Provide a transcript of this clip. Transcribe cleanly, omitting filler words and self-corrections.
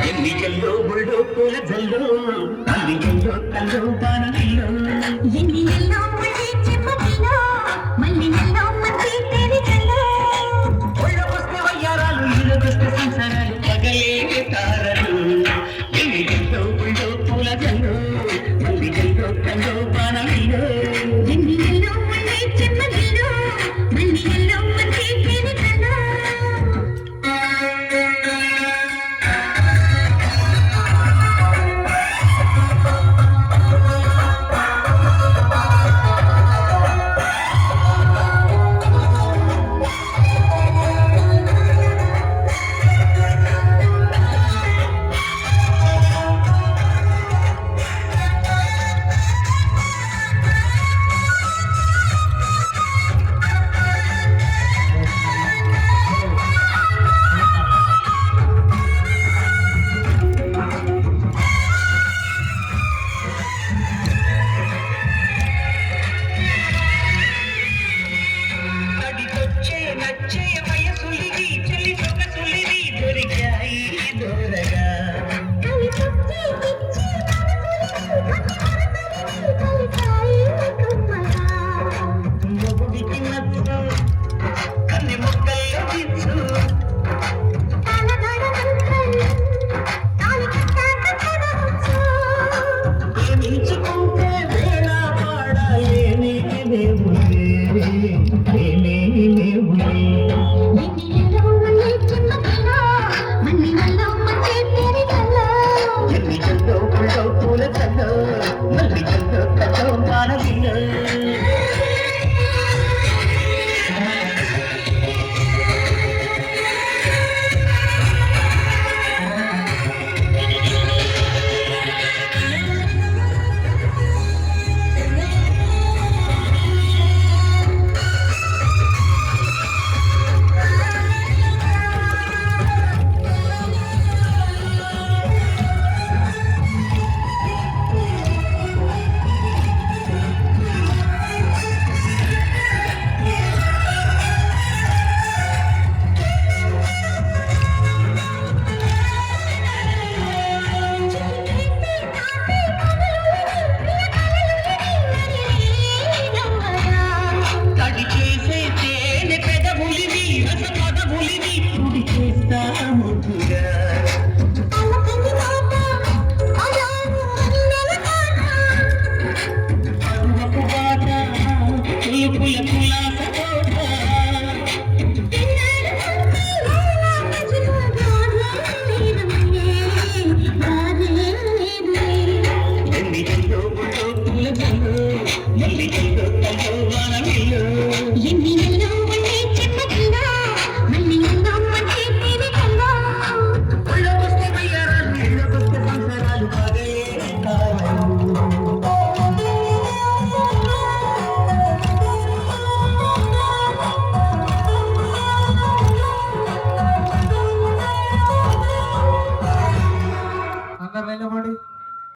ఎన్నికల్లో బుల్డో పూల జల్లు అల్లికల్లో కల్లో బాణలిల్లో ఎన్నికల్లో మళ్ళీ చెప్పకిలో మళ్ళీ నెల్లో మంచి తేరి కల్లో ఒళ్ళకొస్తే వయ్యారాలు ఇళ్ళకొస్తే సంసారాలు పగలే తారలు ఎన్నికల్లో బుల్డో పూల జల్లు అల్లికల్లో కల్లో బాణలిల్లో ఎన్నికల్లో మళ్ళీ చెప్పకిలో మళ్ళీ నెల్లో మంచి తేరి కల్లో అడిగొచ్చే నచ్చే వయసులివి చెలి సొగసులివి దొరికాయి దూరగా కవి పుట్టి ఇచ్చి కలికాయి కుమ్మగా మొగుడికి నచ్చు కన్ని మొక్కల్లో దిచ్చు తాళగడ మంత్రలు తాళి కట్టాక చదవచ్చు ప్రేమించుకుంటే వేళ పాడాలే నీకు దేవులే దేవులే ఎన్నికల్లో మళ్ళీ చెప్పకిలో మళ్ళీ నెల్లో మంచి తేరి కల్లో ఎన్నికల్లో పూల పూల చల్లో